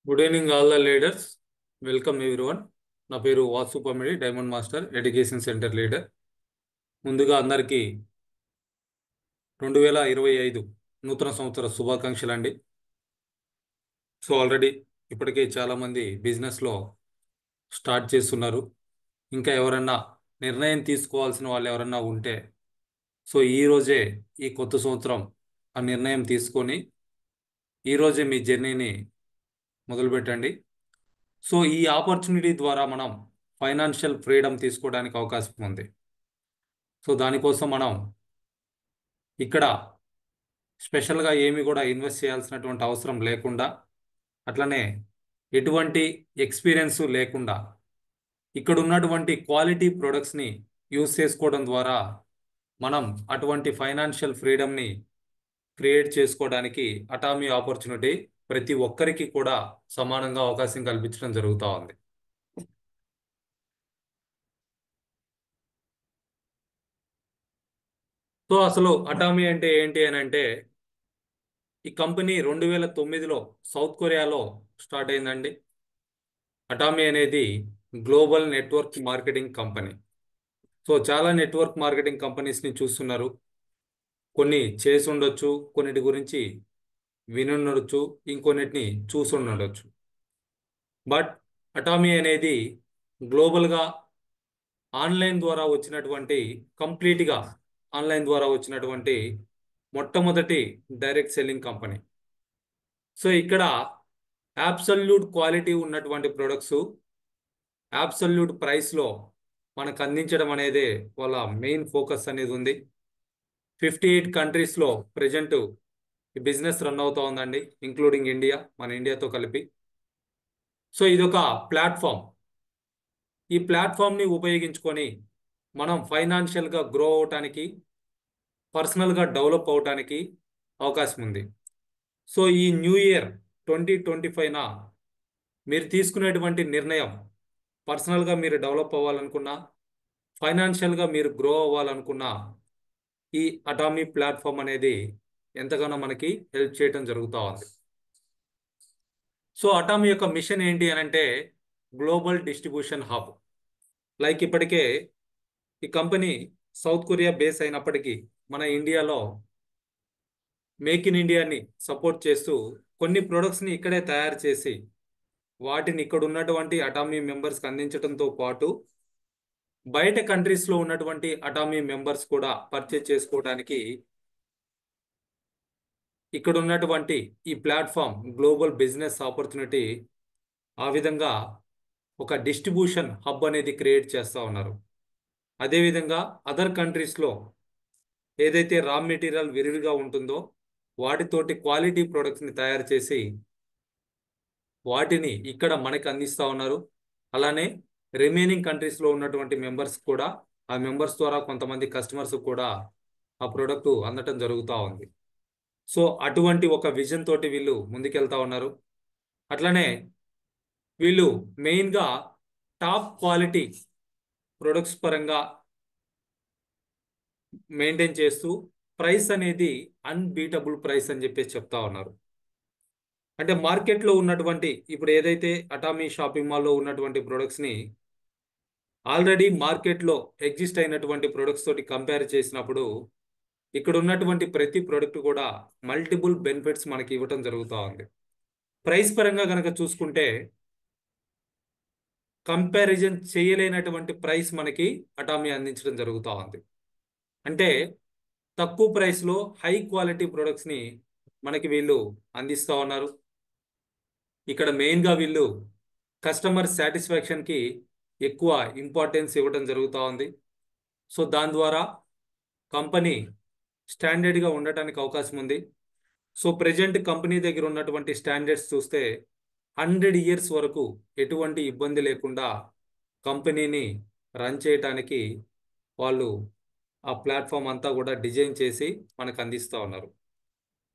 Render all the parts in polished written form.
Good evening all the leaders. Welcome everyone. నా పేరు Vasu Pamidi, diamond master education centre leader. ముందుగా అందరికీ 2025 నూతన సంవత్సర శుభాకాంక్షలు అండి. సో ఆల్రెడీ ఇప్పటికే చాలామంది బిజినెస్లో స్టార్ట్ చేస్తున్నారు. ఇంకా ఎవరన్నా నిర్ణయం తీసుకోవాల్సిన వాళ్ళు ఎవరన్నా ఉంటే ఈరోజే ఈ కొత్త సంవత్సరం ఆ నిర్ణయం తీసుకొని ఈరోజే మీ జర్నీని మొదలుపెట్టండి. సో ఈ ఆపర్చునిటీ ద్వారా మనం ఫైనాన్షియల్ ఫ్రీడమ్ తీసుకోవడానికి అవకాశం ఉంది. సో దానికోసం మనం ఇక్కడ స్పెషల్గా ఏమి కూడా ఇన్వెస్ట్ చేయాల్సినటువంటి అవసరం లేకుండా, అట్లనే ఎటువంటి ఎక్స్పీరియన్స్ లేకుండా ఇక్కడ ఉన్నటువంటి క్వాలిటీ ప్రొడక్ట్స్ని యూజ్ చేసుకోవడం ద్వారా మనం అటువంటి ఫైనాన్షియల్ ఫ్రీడమ్ని క్రియేట్ చేసుకోవడానికి అటామీ ఆపర్చునిటీ ప్రతి ఒక్కరికి కూడా సమానంగా అవకాశం కల్పించడం జరుగుతూ ఉంది. సో అసలు అటామీ అంటే ఏంటి అని అంటే, ఈ కంపెనీ 2009లో సౌత్ కొరియాలో స్టార్ట్ అయిందండి. అటామీ అనేది global network marketing company. So చాలా నెట్వర్క్ మార్కెటింగ్ కంపెనీస్ని చూస్తున్నారు. కొన్ని చేసి ఉండొచ్చు, కొన్నిటి గురించి వినుండొచ్చు, ఇంకొన్నిటిని చూసి ఉండొచ్చు. బట్ అటామీ అనేది గ్లోబల్గా ఆన్లైన్ ద్వారా వచ్చినటువంటి కంప్లీట్గా ఆన్లైన్ ద్వారా వచ్చినటువంటి మొట్టమొదటి డైరెక్ట్ సెల్లింగ్ కంపెనీ. సో ఇక్కడ అబ్సల్యూట్ క్వాలిటీ ఉన్నటువంటి ప్రొడక్ట్స్ అబ్సల్యూట్ ప్రైస్లో మనకు అందించడం అనేది వాళ్ళ మెయిన్ ఫోకస్ అనేది ఉంది. 58 కంట్రీస్లో ప్రజెంట్ ఈ బిజినెస్ రన్ అవుతూ ఉందండి, ఇంక్లూడింగ్ ఇండియా, మన ఇండియాతో కలిపి. సో ఇదొక ప్లాట్ఫామ్. ఈ ప్లాట్ఫామ్ని ఉపయోగించుకొని మనం ఫైనాన్షియల్గా గ్రో అవటానికి, పర్సనల్గా డెవలప్ అవటానికి అవకాశం ఉంది. సో ఈ న్యూ ఇయర్ 2025న మీరు తీసుకునేటువంటి నిర్ణయం, పర్సనల్గా మీరు డెవలప్ అవ్వాలనుకున్నా, ఫైనాన్షియల్గా మీరు గ్రో అవ్వాలనుకున్నా, ఈ అటామీ ప్లాట్ఫామ్ అనేది ఎంతగానో మనకి హెల్ప్ చేయడం జరుగుతూ ఉంది. సో అటామీ యొక్క మిషన్ ఏంటి అని అంటే గ్లోబల్ డిస్ట్రిబ్యూషన్ హబ్. లైక్ ఇప్పటికే ఈ కంపెనీ సౌత్ కొరియా బేస్ అయినప్పటికీ మన ఇండియాలో మేక్ ఇన్ ఇండియాని సపోర్ట్ చేస్తూ కొన్ని ప్రొడక్ట్స్ని ఇక్కడే తయారు చేసి వాటిని ఇక్కడ ఉన్నటువంటి అటామీ మెంబర్స్కి అందించడంతో పాటు బయట కంట్రీస్లో ఉన్నటువంటి అటామీ మెంబర్స్ కూడా పర్చేజ్ చేసుకోవడానికి ఇక్కడ ఉన్నటువంటి ఈ ప్లాట్ఫామ్ గ్లోబల్ బిజినెస్ ఆపర్చునిటీ ఆ విధంగా ఒక డిస్ట్రిబ్యూషన్ హబ్ అనేది క్రియేట్ చేస్తూ ఉన్నారు. అదేవిధంగా అదర్ కంట్రీస్లో ఏదైతే రా మెటీరియల్ విరివిగా ఉంటుందో వాటితోటి క్వాలిటీ ప్రొడక్ట్స్ని తయారు చేసి వాటిని ఇక్కడ మనకి అందిస్తూ ఉన్నారు. అలానే రిమైనింగ్ కంట్రీస్లో ఉన్నటువంటి మెంబర్స్ కూడా, ఆ మెంబర్స్ ద్వారా కొంతమంది కస్టమర్స్ కూడా ఆ ప్రోడక్ట్ అందటం జరుగుతూ ఉంది. సో అటువంటి ఒక విజన్ తోటి వీళ్ళు ముందుకెళ్తా ఉన్నారు. అట్లనే వీళ్ళు మెయిన్గా టాప్ క్వాలిటీ ప్రొడక్ట్స్ పరంగా మెయింటైన్ చేస్తూ ప్రైస్ అనేది అన్బీటబుల్ ప్రైస్ అని చెప్పేసి చెప్తా ఉన్నారు. అంటే మార్కెట్లో ఉన్నటువంటి ఇప్పుడు ఏదైతే అటామీ షాపింగ్ మాల్లో ఉన్నటువంటి ప్రొడక్ట్స్ని ఆల్రెడీ మార్కెట్లో ఎగ్జిస్ట్ అయినటువంటి ప్రొడక్ట్స్ తోటి కంపేర్ చేసినప్పుడు ఇక్కడ ఉన్నటువంటి ప్రతి ప్రొడక్ట్ కూడా మల్టిపుల్ బెనిఫిట్స్ మనకి ఇవ్వటం జరుగుతూ ఉంది. ప్రైస్ పరంగా కనుక చూసుకుంటే కంపారిజన్ చేయలేనటువంటి ప్రైస్ మనకి అటామీ అందించడం జరుగుతూ ఉంది. అంటే తక్కువ ప్రైస్లో హై క్వాలిటీ ప్రొడక్ట్స్ని మనకి వీళ్ళు అందిస్తూ ఉన్నారు. ఇక్కడ మెయిన్గా వీళ్ళు కస్టమర్ సాటిస్ఫాక్షన్కి ఎక్కువ ఇంపార్టెన్స్ ఇవ్వడం జరుగుతూ ఉంది. సో దాని ద్వారా కంపెనీ స్టాండర్డ్గా ఉండటానికి అవకాశం ఉంది. సో ప్రజెంట్ కంపెనీ దగ్గర ఉన్నటువంటి స్టాండర్డ్స్ చూస్తే 100 ఇయర్స్ వరకు ఎటువంటి ఇబ్బంది లేకుండా కంపెనీని రన్ చేయడానికి వాళ్ళు ఆ ప్లాట్ఫామ్ అంతా కూడా డిజైన్ చేసి మనకు అందిస్తూ ఉన్నారు.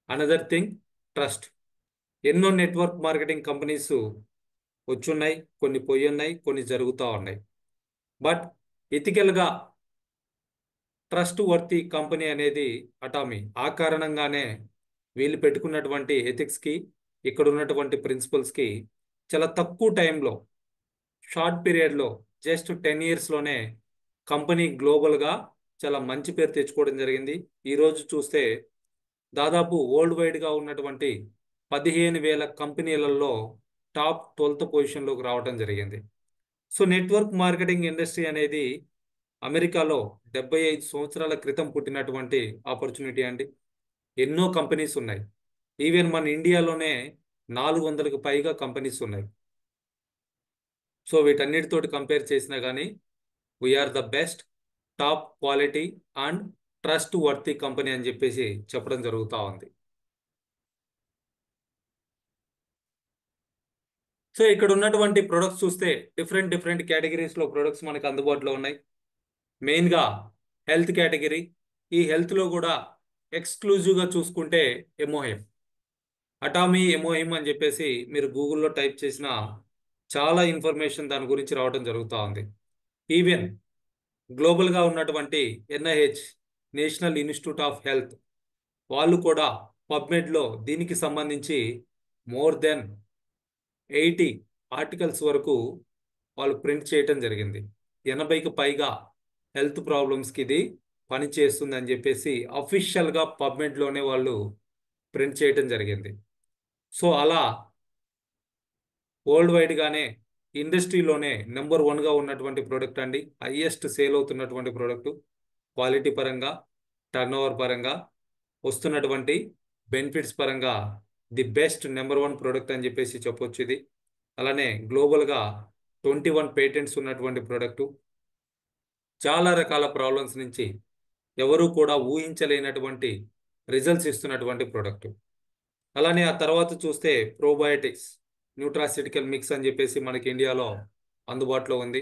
Another thing, trust. ఎన్నో నెట్వర్క్ మార్కెటింగ్ కంపెనీస్ వచ్చున్నాయి, కొన్ని పోయి ఉన్నాయి, కొన్ని జరుగుతూ ఉన్నాయి. బట్ ఎథికల్గా ట్రస్ట్ వర్తి కంపెనీ అనేది అటామీ. ఆ కారణంగానే వీళ్ళు పెట్టుకున్నటువంటి ఎథిక్స్కి, ఇక్కడ ఉన్నటువంటి ప్రిన్సిపల్స్కి చాలా తక్కువ టైంలో, షార్ట్ పీరియడ్లో, జస్ట్ 10 ఇయర్స్లోనే కంపెనీ గ్లోబల్గా చాలా మంచి పేరు తెచ్చుకోవడం జరిగింది. ఈరోజు చూస్తే దాదాపు వరల్డ్ వైడ్గా ఉన్నటువంటి 15,000 కంపెనీలలో టాప్ 12th పొజిషన్లోకి రావడం జరిగింది. సో నెట్వర్క్ మార్కెటింగ్ ఇండస్ట్రీ అనేది అమెరికాలో 75 సంవత్సరాల క్రితం పుట్టినటువంటి ఆపర్చునిటీ అండి. ఎన్నో కంపెనీస్ ఉన్నాయి. ఈవెన్ మన ఇండియాలోనే 400కు పైగా కంపెనీస్ ఉన్నాయి. సో వీటన్నిటితోటి కంపేర్ చేసినా కానీ we are the best, top quality and trustworthy company అని చెప్పేసి చెప్పడం జరుగుతూ ఉంది. సో ఇక్కడ ఉన్నటువంటి ప్రొడక్ట్స్ చూస్తే డిఫరెంట్ డిఫరెంట్ కేటగిరీస్లో ప్రొడక్ట్స్ మనకు అందుబాటులో ఉన్నాయి. మెయిన్గా హెల్త్ కేటగిరీ. ఈ హెల్త్లో కూడా ఎక్స్క్లూజివ్గా చూసుకుంటే ఎమోహెమ్, అటామీ ఎమోహెమ్ అని చెప్పేసి మీరు గూగుల్లో టైప్ చేసిన చాలా ఇన్ఫర్మేషన్ దాని గురించి రావడం జరుగుతూ ఉంది. ఈవెన్ గ్లోబల్గా ఉన్నటువంటి NIH, national institute of health, వాళ్ళు కూడా పబ్మెడ్లో దీనికి సంబంధించి మోర్ దెన్ 80 ఆర్టికల్స్ వరకు వాళ్ళు ప్రింట్ చేయటం జరిగింది. 80కి పైగా హెల్త్ ప్రాబ్లమ్స్కి ఇది పనిచేస్తుంది అని చెప్పేసి అఫీషియల్గా పబ్మెడ్లోనే వాళ్ళు ప్రింట్ చేయటం జరిగింది. సో అలా వరల్డ్ వైడ్గానే ఇండస్ట్రీలోనే నెంబర్ 1గా ఉన్నటువంటి ప్రోడక్ట్ అండి. హైయెస్ట్ సేల్ అవుతున్నటువంటి ప్రోడక్ట్. క్వాలిటీ పరంగా, టర్నోవర్ పరంగా, వస్తున్నటువంటి బెనిఫిట్స్ పరంగా ది బెస్ట్ నెంబర్ 1 ప్రోడక్ట్ అని చెప్పేసి చెప్పొచ్చు ఇది. అలానే గ్లోబల్గా 21 పేటెంట్స్ ఉన్నటువంటి ప్రోడక్టు. చాలా రకాల ప్రాబ్లమ్స్ నుంచి ఎవరు కూడా ఊహించలేనటువంటి రిజల్ట్స్ ఇస్తున్నటువంటి ప్రోడక్ట్. అలానే ఆ తర్వాత చూస్తే ప్రోబయోటిక్స్, న్యూట్రాసిటికల్ మిక్స్ అని చెప్పేసి మనకి ఇండియాలో అందుబాటులో ఉంది.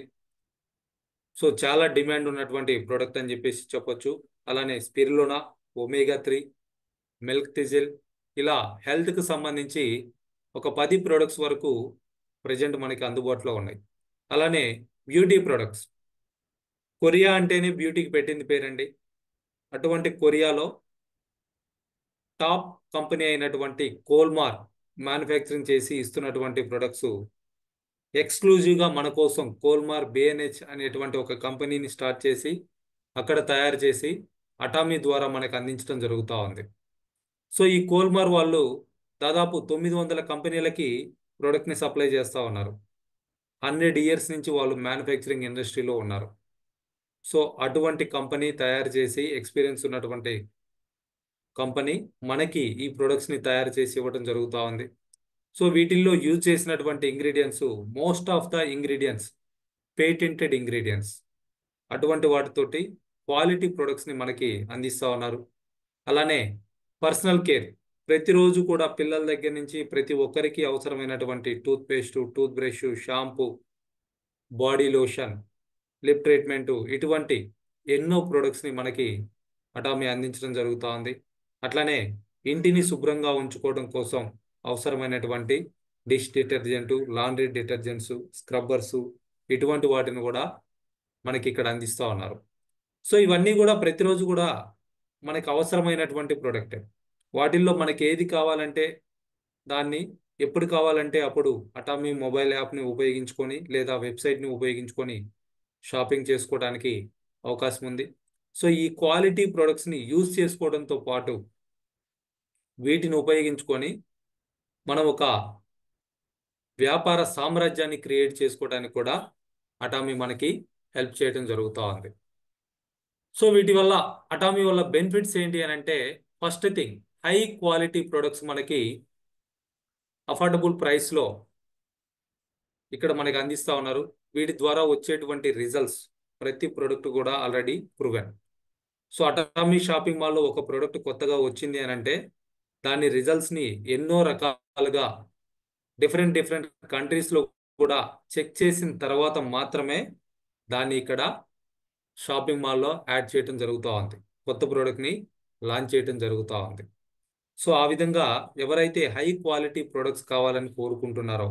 సో చాలా డిమాండ్ ఉన్నటువంటి ప్రోడక్ట్ అని చెప్పేసి చెప్పొచ్చు. అలానే స్పిరులినా, ఒమేగా 3, మిల్క్ థిజిల్, ఇలా హెల్త్కి సంబంధించి ఒక 10 ప్రోడక్ట్స్ వరకు ప్రజెంట్ మనకి అందుబాటులో ఉన్నాయి. అలానే బ్యూటీ ప్రొడక్ట్స్. కొరియా అంటేనే బ్యూటీకి పెట్టింది పేరండి. అటువంటి కొరియాలో టాప్ కంపెనీ అయినటువంటి కోల్మార్ మ్యానుఫ్యాక్చరింగ్ చేసి ఇస్తున్నటువంటి ప్రొడక్ట్స్ ఎక్స్క్లూజివ్గా మన కోసం కోల్మార్ బిఎన్హెచ్ అనేటువంటి ఒక కంపెనీని స్టార్ట్ చేసి అక్కడ తయారు చేసి అటామీ ద్వారా మనకు అందించడం జరుగుతూ ఉంది. సో ఈ కోల్మార్ వాళ్ళు దాదాపు 900 కంపెనీలకి ప్రోడక్ట్ని సప్లై చేస్తూ ఉన్నారు. 100 ఇయర్స్ నుంచి వాళ్ళు మ్యానుఫ్యాక్చరింగ్ ఇండస్ట్రీలో ఉన్నారు. సో అటువంటి కంపెనీ తయారు చేసి ఎక్స్పీరియన్స్ ఉన్నటువంటి కంపెనీ మనకి ఈ ప్రొడక్ట్స్ని తయారు చేసి ఇవ్వడం జరుగుతూ ఉంది. సో వీటిల్లో యూజ్ చేసినటువంటి ingredients, most of the ingredients patented ingredients. అటువంటి వాటితోటి క్వాలిటీ ప్రొడక్ట్స్ని మనకి అందిస్తూ ఉన్నారు. అలానే పర్సనల్ కేర్, ప్రతిరోజు కూడా పిల్లల దగ్గర నుంచి ప్రతి ఒక్కరికి అవసరమైనటువంటి toothpaste, toothbrush, shampoo, body lotion, lip treatment, ఇటువంటి ఎన్నో ప్రొడక్ట్స్ని మనకి అటామీ అందించడం జరుగుతూ ఉంది. అట్లానే ఇంటిని శుభ్రంగా ఉంచుకోవడం కోసం అవసరమైనటువంటి డిష్ డిటర్జెంటు, లాండ్రీ డిటర్జెంట్స్, స్క్రబ్బర్సు, ఇటువంటి వాటిని కూడా మనకి ఇక్కడ అందిస్తూ ఉన్నారు. సో ఇవన్నీ కూడా ప్రతిరోజు కూడా మనకి అవసరమైనటువంటి ప్రోడక్ట్. వాటిల్లో మనకి ఏది కావాలంటే దాన్ని, ఎప్పుడు కావాలంటే అప్పుడు అటామీ మొబైల్ యాప్ని ఉపయోగించుకొని లేదా వెబ్సైట్ని ఉపయోగించుకొని షాపింగ్ చేసుకోవడానికి అవకాశం ఉంది. సో ఈ క్వాలిటీ ప్రొడక్ట్స్ని యూజ్ చేసుకోవడంతో పాటు వీటిని ఉపయోగించుకొని మనం ఒక వ్యాపార సామ్రాజ్యాన్ని క్రియేట్ చేసుకోవడానికి కూడా అటామీ మనకి హెల్ప్ చేయడం జరుగుతూ ఉంది. సో వీటి వల్ల, అటామీ వల్ల బెనిఫిట్స్ ఏంటి అని అంటే, first thing, high quality products మనకి అఫోర్డబుల్ ప్రైస్లో ఇక్కడ మనకి అందిస్తూ ఉన్నారు. వీటి ద్వారా వచ్చేటువంటి రిజల్ట్స్ ప్రతి ప్రోడక్ట్ కూడా already proven. So Atomy shopping మాల్లో ఒక ప్రోడక్ట్ కొత్తగా వచ్చింది అని అంటే దాని రిజల్ట్స్ని ఎన్నో రకాలుగా డిఫరెంట్ డిఫరెంట్ కంట్రీస్లో కూడా చెక్ చేసిన తర్వాత మాత్రమే దాన్ని ఇక్కడ షాపింగ్ మాల్లో యాడ్ చేయడం జరుగుతూ ఉంది, కొత్త ప్రోడక్ట్ని లాంచ్ చేయడం జరుగుతూ ఉంది. సో ఆ విధంగా ఎవరైతే హై క్వాలిటీ ప్రొడక్ట్స్ కావాలని కోరుకుంటున్నారో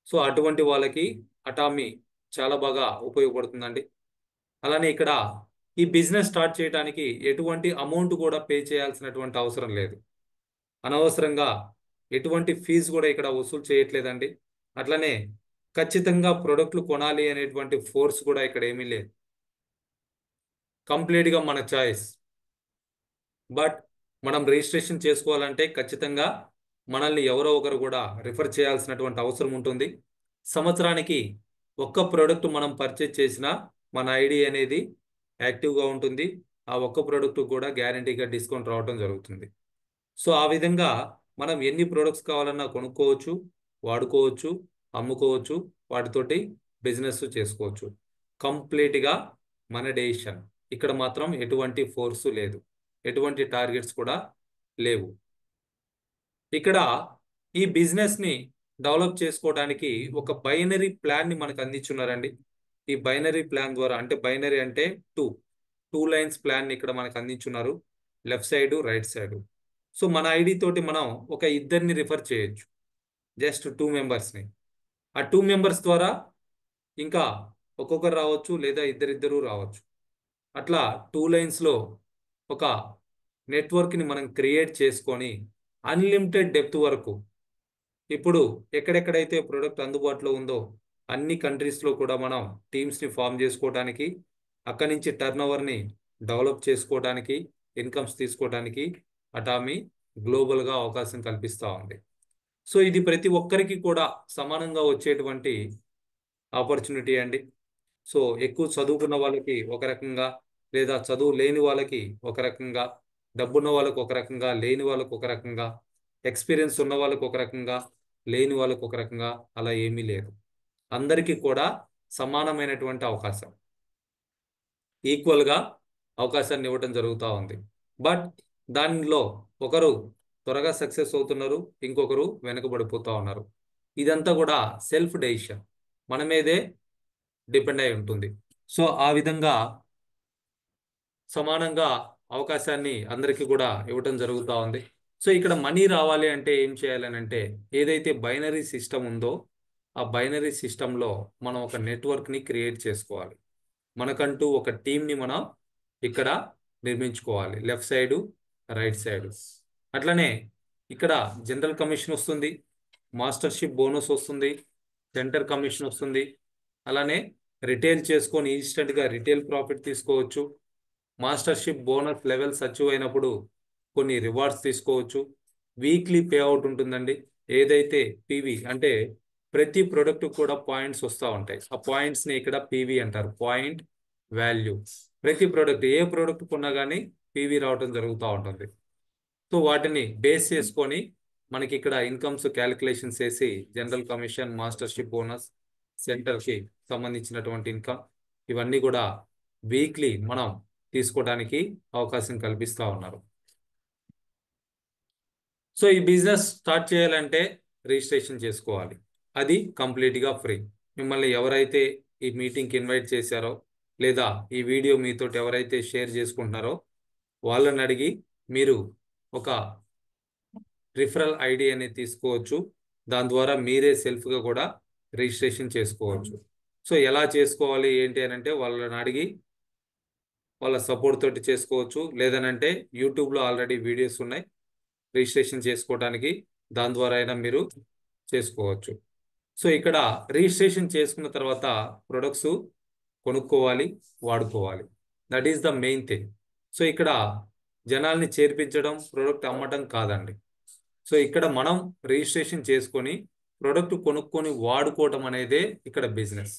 సో అటువంటి వాళ్ళకి అటామీ చాలా బాగా ఉపయోగపడుతుందండి. అలానే ఇక్కడ ఈ బిజినెస్ స్టార్ట్ చేయడానికి ఎటువంటి అమౌంట్ కూడా పే చేయాల్సినటువంటి అవసరం లేదు. అనవసరంగా ఎటువంటి ఫీజు కూడా ఇక్కడ వసూలు చేయట్లేదండి. అట్లనే ఖచ్చితంగా ప్రొడక్ట్లు కొనాలి అనేటువంటి ఫోర్స్ కూడా ఇక్కడ ఏమీ లేదు. కంప్లీట్గా మన చాయిస్. బట్ మనం రిజిస్ట్రేషన్ చేసుకోవాలంటే ఖచ్చితంగా మనల్ని ఎవరో ఒకరు కూడా రిఫర్ చేయాల్సినటువంటి అవసరం ఉంటుంది. సంవత్సరానికి ఒక్క ప్రోడక్ట్ మనం పర్చేజ్ చేసినా మన ఐడి అనేది యాక్టివ్గా ఉంటుంది. ఆ ఒక్క ప్రోడక్ట్ కూడా గ్యారంటీగా డిస్కౌంట్ రావడం జరుగుతుంది. సో ఆ విధంగా మనం ఎన్ని ప్రోడక్ట్స్ కావాలన్నా కొనుక్కోవచ్చు, వాడుకోవచ్చు, అమ్ముకోవచ్చు, వాటితోటి బిజినెస్ చేసుకోవచ్చు. కంప్లీట్గా మన డెసిషన్. ఇక్కడ మాత్రం ఎటువంటి ఫోర్సు లేదు, ఎటువంటి టార్గెట్స్ కూడా లేవు. ఇక్కడ ఈ బిజినెస్ని డెవలప్ చేసుకోవడానికి ఒక బైనరీ ప్లాన్ని మనకు అందించున్నారండి. ఈ బైనరీ ప్లాన్ ద్వారా, అంటే బైనరీ అంటే టూ లైన్స్ ప్లాన్ ఇక్కడ మనకు అందించున్నారు, left side right side. So మన ఐడి తోటి మనం ఒక ఇద్దరిని రిఫర్ చేయొచ్చు, జస్ట్ 2 మెంబర్స్ని. ఆ 2 మెంబర్స్ ద్వారా ఇంకా ఒక్కొక్కరు రావచ్చు, లేదా ఇద్దరిద్దరు రావచ్చు. అట్లా 2 లైన్స్లో ఒక నెట్వర్క్ని మనం క్రియేట్ చేసుకొని అన్లిమిటెడ్ డెప్త్ వరకు, ఇప్పుడు ఎక్కడెక్కడైతే ప్రోడక్ట్ అందుబాటులో ఉందో అన్ని కంట్రీస్లో కూడా మనం టీమ్స్ని ఫామ్ చేసుకోవడానికి, అక్కడి నుంచి టర్న్ ఓవర్ని డెవలప్ చేసుకోవడానికి, ఇన్కమ్స్ తీసుకోవడానికి అటామీ గ్లోబల్గా అవకాశం కల్పిస్తూ ఉంది. సో ఇది ప్రతి ఒక్కరికి కూడా సమానంగా వచ్చేటువంటి ఆపర్చునిటీ అండి. సో ఎక్కువ చదువుకున్న వాళ్ళకి ఒక రకంగా, లేదా చదువు లేని వాళ్ళకి ఒక రకంగా, డబ్బున్న వాళ్ళకు ఒక రకంగా, లేని వాళ్ళకు ఒక రకంగా, ఎక్స్పీరియన్స్ ఉన్న వాళ్ళకు ఒక రకంగా, లేని వాళ్ళకు ఒక రకంగా, అలా ఏమీ లేదు. అందరికీ కూడా సమానమైనటువంటి అవకాశం, ఈక్వల్గా అవకాశాన్ని ఇవ్వటం జరుగుతూ ఉంది. బట్ దానిలో ఒకరు త్వరగా సక్సెస్ అవుతున్నారు, ఇంకొకరు వెనకబడిపోతూ ఉన్నారు. ఇదంతా కూడా సెల్ఫ్ డెసిషన్, మన మీదే డిపెండ్ అయి ఉంటుంది. సో ఆ విధంగా సమానంగా అవకాశాన్ని అందరికీ కూడా ఇవ్వటం జరుగుతూ ఉంది. సో ఇక్కడ మనీ రావాలి అంటే ఏం చేయాలని అంటే, ఏదైతే బైనరీ సిస్టమ్ ఉందో ఆ బైనరీ సిస్టంలో మనం ఒక నెట్వర్క్ని క్రియేట్ చేసుకోవాలి. మనకంటూ ఒక టీంని మనం ఇక్కడ నిర్మించుకోవాలి, లెఫ్ట్ సైడు రైట్ సైడు. అట్లనే ఇక్కడ జనరల్ కమిషన్ వస్తుంది, మాస్టర్షిప్ బోనస్ వస్తుంది, సెంటర్ కమిషన్ వస్తుంది. అలానే రిటైల్ చేసుకొని ఇన్స్టెంట్గా రిటైల్ ప్రాఫిట్ తీసుకోవచ్చు. మాస్టర్షిప్ బోనస్ లెవెల్స్ అచీవ్ అయినప్పుడు కొన్ని రివార్డ్స్ తీసుకోవచ్చు. వీక్లీ పే అవుట్ ఉంటుందండి. ఏదైతే పీవీ అంటే ప్రతి ప్రోడక్ట్ కూడా పాయింట్స్ వస్తూ ఉంటాయి. ఆ పాయింట్స్ని ఇక్కడ పీవీ అంటారు, పాయింట్ వాల్యూ. ప్రతి ప్రోడక్ట్, ఏ ప్రోడక్ట్ కొన్నా కానీ పీవీ రావడం జరుగుతూ ఉంటుంది. సో వాటిని బేస్ చేసుకొని మనకి ఇక్కడ ఇన్కమ్స్ క్యాలిక్యులేషన్స్ చేసి జనరల్ కమిషన్, మాస్టర్షిప్ బోనస్, సెంటర్కి సంబంధించినటువంటి ఇన్కమ్, ఇవన్నీ కూడా వీక్లీ మనం తీసుకోవడానికి అవకాశం కల్పిస్తూ ఉన్నారు. సో ఈ బిజినెస్ స్టార్ట్ చేయాలంటే రిజిస్ట్రేషన్ చేసుకోవాలి, అది కంప్లీట్గా ఫ్రీ. మిమ్మల్ని ఎవరైతే ఈ మీటింగ్కి ఇన్వైట్ చేశారో, లేదా ఈ వీడియో మీతో ఎవరైతే షేర్ చేసుకుంటున్నారో వాళ్ళని అడిగి మీరు ఒక రిఫరల్ ఐడి అనేది తీసుకోవచ్చు. దాని ద్వారా మీరే సెల్ఫ్గా కూడా రిజిస్ట్రేషన్ చేసుకోవచ్చు. సో ఎలా చేసుకోవాలి ఏంటి అని అంటే వాళ్ళని అడిగి వాళ్ళ సపోర్ట్ తోటి చేసుకోవచ్చు. లేదనంటే యూట్యూబ్లో ఆల్రెడీ వీడియోస్ ఉన్నాయి రిజిస్ట్రేషన్ చేసుకోవడానికి, దాని ద్వారా అయినా మీరు చేసుకోవచ్చు. సో ఇక్కడ రిజిస్ట్రేషన్ చేసుకున్న తర్వాత ప్రొడక్ట్స్ కొనుక్కోవాలి, వాడుకోవాలి. That is the main thing. So ఇక్కడ జనాల్ని చేర్పించడం, ప్రొడక్ట్ అమ్మటం కాదండి. సో ఇక్కడ మనం రిజిస్ట్రేషన్ చేసుకొని ప్రొడక్ట్ కొనుక్కొని వాడుకోవటం అనేదే ఇక్కడ బిజినెస్.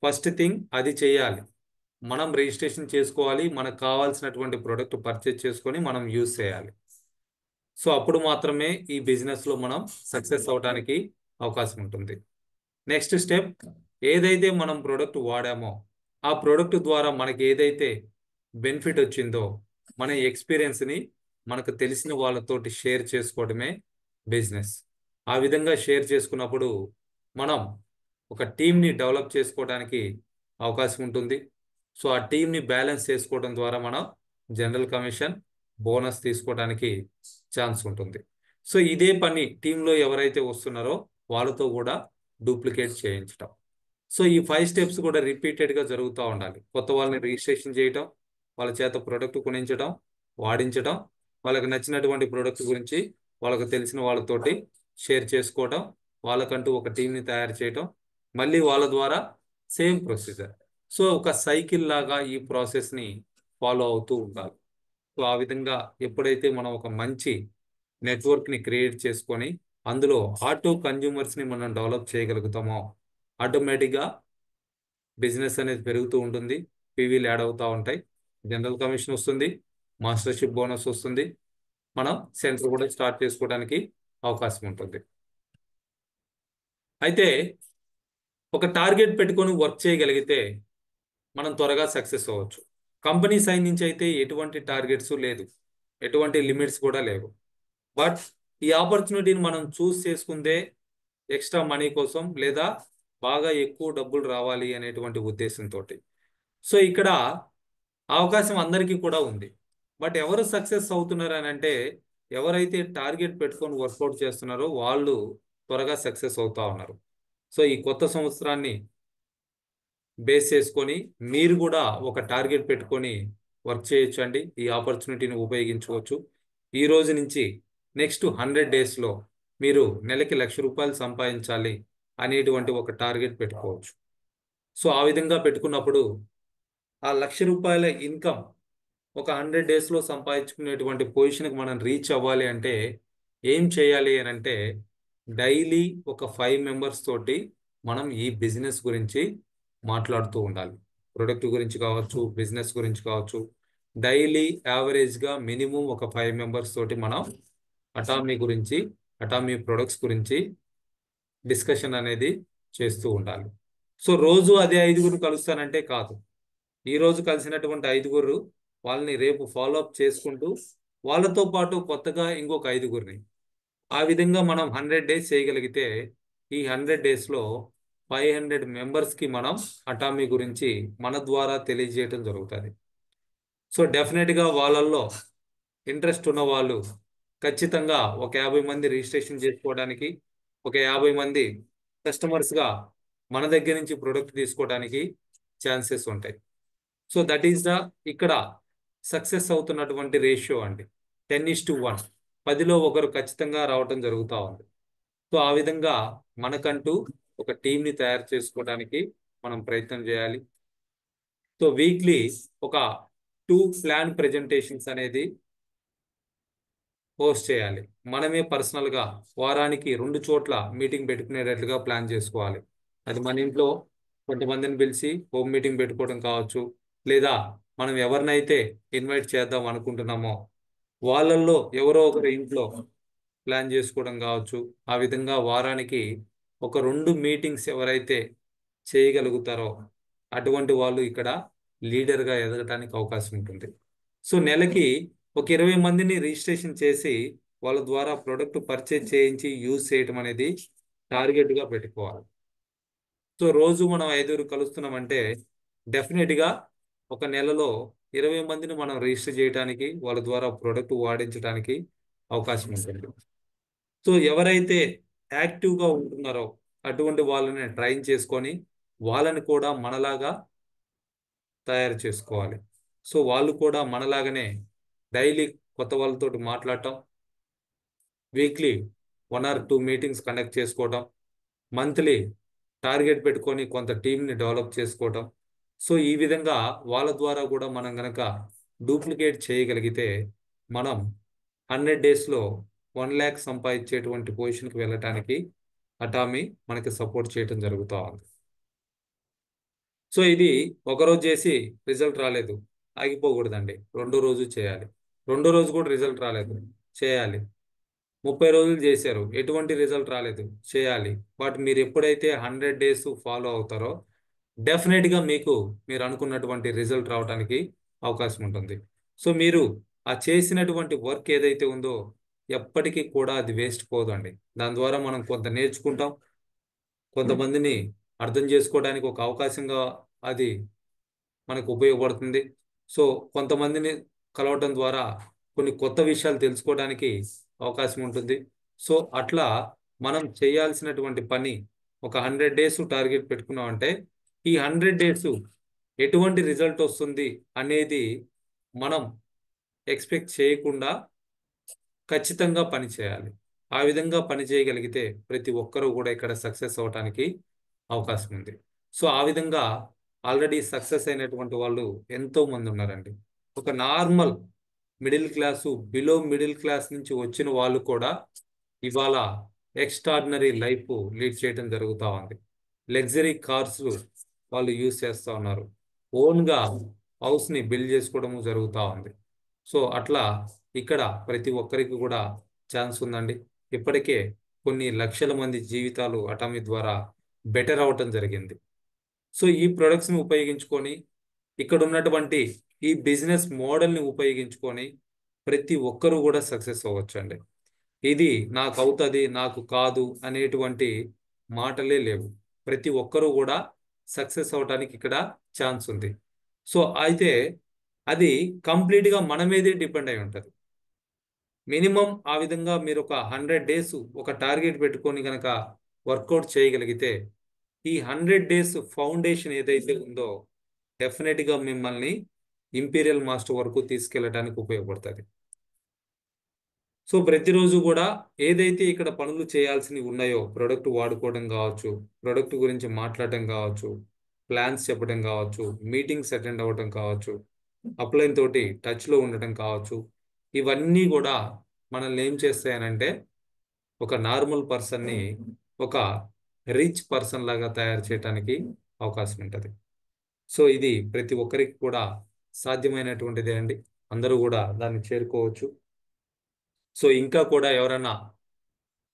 ఫస్ట్ థింగ్ అది చేయాలి. మనం రిజిస్ట్రేషన్ చేసుకోవాలి, మనకు కావాల్సినటువంటి ప్రోడక్ట్ పర్చేజ్ చేసుకొని మనం యూజ్ చేయాలి. సో అప్పుడు మాత్రమే ఈ బిజినెస్లో మనం సక్సెస్ అవడానికి అవకాశం ఉంటుంది. నెక్స్ట్ స్టెప్, ఏదైతే మనం ప్రోడక్ట్ వాడామో ఆ ప్రోడక్ట్ ద్వారా మనకి ఏదైతే బెనిఫిట్ వచ్చిందో మన ఎక్స్పీరియన్స్ని మనకు తెలిసిన వాళ్ళతోటి షేర్ చేసుకోవడమే బిజినెస్. ఆ విధంగా షేర్ చేసుకున్నప్పుడు మనం ఒక టీంని డెవలప్ చేసుకోవడానికి అవకాశం ఉంటుంది. సో ఆ టీంని బ్యాలెన్స్ చేసుకోవడం ద్వారా మనం జనరల్ కమిషన్, బోనస్ తీసుకోవడానికి ఛాన్స్ ఉంటుంది. సో ఇదే పని టీంలో ఎవరైతే వస్తున్నారో వాళ్ళతో కూడా డూప్లికేట్ చేయించడం. సో ఈ 5 స్టెప్స్ కూడా రిపీటెడ్గా జరుగుతూ ఉండాలి. కొత్త వాళ్ళని రిజిస్ట్రేషన్ చేయటం, వాళ్ళ చేత ప్రోడక్ట్ కొనించడం, వాడించడం, వాళ్ళకి నచ్చినటువంటి ప్రోడక్ట్ గురించి వాళ్ళకు తెలిసిన వాళ్ళతోటి షేర్ చేసుకోవటం, వాళ్ళకంటూ ఒక టీంని తయారు చేయటం, మళ్ళీ వాళ్ళ ద్వారా సేమ్ ప్రొసీజర్. సో ఒక సైకిల్ లాగా ఈ ప్రాసెస్ని ఫాలో అవుతూ ఉండాలి. సో ఆ విధంగా ఎప్పుడైతే మనం ఒక మంచి నెట్వర్క్ని క్రియేట్ చేసుకొని అందులో ఆటో కన్జ్యూమర్స్ని మనం డెవలప్ చేయగలుగుతామో ఆటోమేటిక్గా బిజినెస్ అనేది పెరుగుతూ ఉంటుంది, పీవీలు యాడ్ అవుతూ ఉంటాయి, జనరల్ కమిషన్ వస్తుంది, మాస్టర్షిప్ బోనస్ వస్తుంది, మనం సెంటర్ కూడా స్టార్ట్ చేసుకోవడానికి అవకాశం ఉంటుంది. అయితే ఒక టార్గెట్ పెట్టుకొని వర్క్ చేయగలిగితే మనం త్వరగా సక్సెస్ అవ్వచ్చు. కంపెనీ సైడ్ నుంచి అయితే ఎటువంటి టార్గెట్స్ లేదు, ఎటువంటి లిమిట్స్ కూడా లేవు. బట్ ఈ ఆపర్చునిటీని మనం చూస్ చేసుకుందే ఎక్స్ట్రా మనీ కోసం లేదా బాగా ఎక్కువ డబ్బులు రావాలి అనేటువంటి ఉద్దేశంతో. సో ఇక్కడ అవకాశం అందరికీ కూడా ఉంది. బట్ ఎవరు సక్సెస్ అవుతున్నారు అని అంటే ఎవరైతే టార్గెట్ పెట్టుకొని వర్కౌట్ చేస్తున్నారో వాళ్ళు త్వరగా సక్సెస్ అవుతా ఉన్నారు. సో ఈ కొత్త సంవత్సరాన్ని బేస్ చేసుకొని మీరు కూడా ఒక టార్గెట్ పెట్టుకొని వర్క్ చేయొచ్చు అండి. ఈ ఆపర్చునిటీని ఉపయోగించుకోవచ్చు. ఈ రోజు నుంచి నెక్స్ట్ 100 డేస్లో మీరు నెలకి ₹1,00,000 సంపాదించాలి అనేటువంటి ఒక టార్గెట్ పెట్టుకోవచ్చు. సో ఆ విధంగా పెట్టుకున్నప్పుడు ఆ ₹1,00,000 ఇన్కమ్ ఒక 100 డేస్లో సంపాదించుకునేటువంటి పొజిషన్కి మనం రీచ్ అవ్వాలి అంటే ఏం చేయాలి అని అంటే డైలీ ఒక 5 మెంబర్స్ తోటి మనం ఈ బిజినెస్ గురించి మాట్లాడుతూ ఉండాలి. ప్రొడక్ట్ గురించి కావచ్చు, బిజినెస్ గురించి కావచ్చు. డైలీ యావరేజ్గా మినిమం ఒక 5 మెంబర్స్ తోటి మనం అటామీ గురించి, అటామీ ప్రొడక్ట్స్ గురించి డిస్కషన్ అనేది చేస్తూ ఉండాలి. సో రోజు అదే 5గురు కలుస్తానంటే కాదు. ఈ రోజు కలిసినటువంటి 5గురు వాళ్ళని రేపు ఫాలో అప్ చేసుకుంటూ వాళ్ళతో పాటు కొత్తగా ఇంకొక 5గురిని ఆ విధంగా మనం 100 డేస్ చేయగలిగితే ఈ 100 డేస్లో 500 మెంబర్స్కి మనం అటామీ గురించి మన ద్వారా తెలియజేయటం జరుగుతుంది. సో డెఫినెట్గా వాళ్ళల్లో ఇంట్రెస్ట్ ఉన్న వాళ్ళు ఖచ్చితంగా ఒక 50 మంది రిజిస్ట్రేషన్ చేసుకోవడానికి, ఒక 50 మంది కస్టమర్స్గా మన దగ్గర నుంచి ప్రొడక్ట్ తీసుకోవడానికి ఛాన్సెస్ ఉంటాయి. సో దట్ ఈస్ ద ఇక్కడ సక్సెస్ అవుతున్నటువంటి రేషియో అండి. 10:1, 10లో ఒకరు ఖచ్చితంగా రావటం జరుగుతూ ఉంది. సో ఆ విధంగా మనకంటూ ఒక టీంని తయారు చేసుకోవడానికి మనం ప్రయత్నం చేయాలి. సో వీక్లీ ఒక 2 ప్లాన్ ప్రెజెంటేషన్స్ అనేది పోస్ట్ చేయాలి. మనమే పర్సనల్గా వారానికి 2 చోట్ల మీటింగ్ పెట్టుకునేటట్లుగా ప్లాన్ చేసుకోవాలి. అది మన ఇంట్లో కొంతమందిని పిలిచి హోమ్ మీటింగ్ పెట్టుకోవడం కావచ్చు, లేదా మనం ఎవరినైతే ఇన్వైట్ చేద్దాం అనుకుంటున్నామో వాళ్ళల్లో ఎవరో ఒకరి ఇంట్లో ప్లాన్ చేసుకోవడం కావచ్చు. ఆ విధంగా వారానికి ఒక 2 మీటింగ్స్ ఎవరైతే చేయగలుగుతారో అటువంటి వాళ్ళు ఇక్కడ లీడర్గా ఎదగటానికి అవకాశం ఉంటుంది. సో నెలకి ఒక 20 మందిని రిజిస్ట్రేషన్ చేసి వాళ్ళ ద్వారా ప్రొడక్ట్ పర్చేజ్ చేయించి యూజ్ చేయటం అనేది టార్గెట్గా పెట్టుకోవాలి. సో రోజు మనం 5 కలుస్తున్నామంటే డెఫినెట్గా ఒక నెలలో 20 మందిని మనం రిజిస్టర్ చేయడానికి, వాళ్ళ ద్వారా ప్రొడక్ట్ వాడించడానికి అవకాశం ఉంటుంది. సో ఎవరైతే యాక్టివ్గా ఉంటున్నారో అటువంటి వాళ్ళని ట్రైన్ చేసుకొని వాళ్ళని కూడా మనలాగా తయారు చేసుకోవాలి. సో వాళ్ళు కూడా మనలాగానే డైలీ కొత్త వాళ్ళతో మాట్లాడటం, వీక్లీ 1 or 2 మీటింగ్స్ కండక్ట్ చేసుకోవటం, మంత్లీ టార్గెట్ పెట్టుకొని కొంత టీంని డెవలప్ చేసుకోవటం. సో ఈ విధంగా వాళ్ళ ద్వారా కూడా మనం కనుక డూప్లికేట్ చేయగలిగితే మనం 100 డేస్లో 1 lakh సంపాదించేటువంటి పొజిషన్కి వెళ్ళటానికి అటామీ మనకి సపోర్ట్ చేయటం జరుగుతూ ఉంది. సో ఇది ఒకరోజు చేసి రిజల్ట్ రాలేదు ఆగిపోకూడదండి. 2వ రోజు చేయాలి. 2వ రోజు కూడా రిజల్ట్ రాలేదు చేయాలి. 30 రోజులు చేశారు, ఎటువంటి రిజల్ట్ రాలేదు చేయాలి. బట్ మీరు ఎప్పుడైతే 100 డేస్ ఫాలో అవుతారో డెఫినెట్గా మీరు అనుకున్నటువంటి రిజల్ట్ రావడానికి అవకాశం ఉంటుంది. సో మీరు ఆ చేసినటువంటి వర్క్ ఏదైతే ఉందో ఎప్పటికీ కూడా అది వేస్ట్ పోదండి. దాని ద్వారా మనం కొంత నేర్చుకుంటాం, కొంతమందిని అర్థం చేసుకోవడానికి ఒక అవకాశంగా అది మనకు ఉపయోగపడుతుంది. సో కొంతమందిని కలవటం ద్వారా కొన్ని కొత్త విషయాలు తెలుసుకోవడానికి అవకాశం ఉంటుంది. సో అట్లా మనం చేయాల్సినటువంటి పని ఒక 100 డేస్ టార్గెట్ పెట్టుకున్నామంటే ఈ 100 డేస్ ఎటువంటి రిజల్ట్ వస్తుంది అనేది మనం ఎక్స్పెక్ట్ చేయకుండా ఖచ్చితంగా పని చేయాలి. ఆ విధంగా పని చేయగలిగితే ప్రతి ఒక్కరూ కూడా ఇక్కడ సక్సెస్ అవడానికి అవకాశం ఉంది. సో ఆ విధంగా ఆల్రెడీ సక్సెస్ అయినటువంటి వాళ్ళు ఎంతో మంది ఉన్నారండి. ఒక normal middle class, below middle class నుంచి వచ్చిన వాళ్ళు కూడా ఇవాళ ఎక్స్ట్రాడినరీ లైఫ్ లీడ్ చేయడం జరుగుతూ ఉంది. లగ్జరీ కార్స్ వాళ్ళు యూజ్ చేస్తూ ఉన్నారు. ఓన్గా హౌస్ని బిల్డ్ చేసుకోవడం జరుగుతూ ఉంది. సో అట్లా ఇక్కడ ప్రతి ఒక్కరికి కూడా ఛాన్స్ ఉందండి. ఇప్పటికే కొన్ని లక్షల మంది జీవితాలు అటామీ ద్వారా బెటర్ అవటం జరిగింది. సో ఈ ప్రొడక్ట్స్ని ఉపయోగించుకొని ఇక్కడ ఉన్నటువంటి ఈ బిజినెస్ మోడల్ని ఉపయోగించుకొని ప్రతి ఒక్కరూ కూడా సక్సెస్ అవ్వచ్చండి. ఇది నాకు అవుతుంది, నాకు కాదు అనేటువంటి మాటలే లేవు. ప్రతి ఒక్కరూ కూడా సక్సెస్ అవడానికి ఇక్కడ ఛాన్స్ ఉంది. సో అయితే అది కంప్లీట్గా మన మీదే డిపెండ్ అయి ఉంటుంది. మినిమం ఆ విధంగా మీరు ఒక 100 days ఒక టార్గెట్ పెట్టుకొని కనుక వర్కౌట్ చేయగలిగితే ఈ 100 days ఫౌండేషన్ ఏదైతే ఉందో డెఫినెట్గా మిమ్మల్ని ఇంపీరియల్ మాస్టర్ వరకు తీసుకెళ్ళడానికి ఉపయోగపడుతుంది. సో ప్రతిరోజు కూడా ఏదైతే ఇక్కడ పనులు చేయాల్సినవి ఉన్నాయో, ప్రొడక్ట్ వాడుకోవడం కావచ్చు, ప్రొడక్ట్ గురించి మాట్లాడటం కావచ్చు, ప్లాన్స్ చెప్పడం కావచ్చు, మీటింగ్స్ అటెండ్ అవ్వడం కావచ్చు, అప్లైన్ తోటి టచ్లో ఉండటం కావచ్చు, ఇవన్నీ కూడా మనల్ని ఏం చేస్తాయనంటే ఒక నార్మల్ పర్సన్ని ఒక రిచ్ పర్సన్ లాగా తయారు చేయడానికి అవకాశం ఉంటుంది. సో ఇది ప్రతి ఒక్కరికి కూడా సాధ్యమైనటువంటిదే అండి. అందరూ కూడా దాన్ని చేరుకోవచ్చు. సో ఇంకా కూడా ఎవరైనా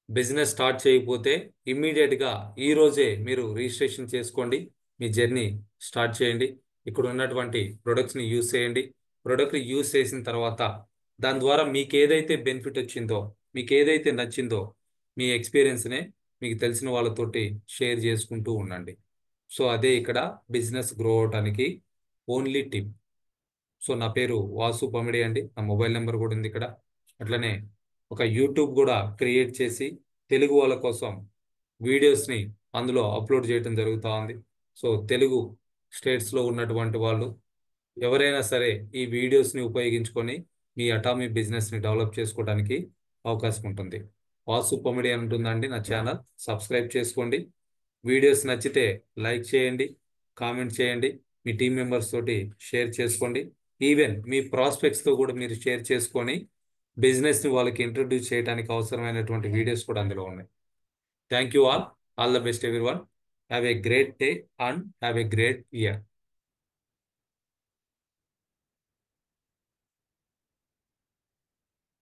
బిజినెస్ స్టార్ట్ చేయకపోతే ఇమ్మీడియట్గా ఈ రోజే మీరు రిజిస్ట్రేషన్ చేసుకోండి. మీ జర్నీ స్టార్ట్ చేయండి. ఇక్కడ ఉన్నటువంటి ప్రొడక్ట్స్ని యూజ్ చేయండి. ప్రొడక్ట్ని యూజ్ చేసిన తర్వాత దాని ద్వారా మీకు ఏదైతే బెనిఫిట్ వచ్చిందో, మీకు ఏదైతే నచ్చిందో మీ ఎక్స్పీరియన్స్నే మీకు తెలిసిన వాళ్ళతోటి షేర్ చేసుకుంటూ ఉండండి. సో అదే ఇక్కడ బిజినెస్ గ్రో అవడానికి ఓన్లీ టిప్. సో నా పేరు వాసు పమిడి అండి. నా మొబైల్ నెంబర్ కూడా ఉంది ఇక్కడ. అట్లనే ఒక యూట్యూబ్ కూడా క్రియేట్ చేసి తెలుగు వాళ్ళ కోసం వీడియోస్ని అందులో అప్లోడ్ చేయడం జరుగుతూ ఉంది. సో తెలుగు స్టేట్స్లో ఉన్నటువంటి వాళ్ళు ఎవరైనా సరే ఈ వీడియోస్ని ఉపయోగించుకొని మీ అటామీ బిజినెస్ని డెవలప్ చేసుకోవడానికి అవకాశం ఉంటుంది. వాసు పమిడి అని ఉంటుందండి నా ఛానల్. సబ్స్క్రైబ్ చేసుకోండి. వీడియోస్ నచ్చితే లైక్ చేయండి, కామెంట్ చేయండి, మీ టీం మెంబర్స్ తోటి షేర్ చేసుకోండి. ఈవెన్ మీ ప్రాస్పెక్ట్స్తో కూడా మీరు షేర్ చేసుకొని బిజినెస్ని వాళ్ళకి ఇంట్రడ్యూస్ చేయడానికి అవసరమైనటువంటి వీడియోస్ కూడా అందులో ఉన్నాయి. Thank you all. All the best everyone. Have a great day and have a great year.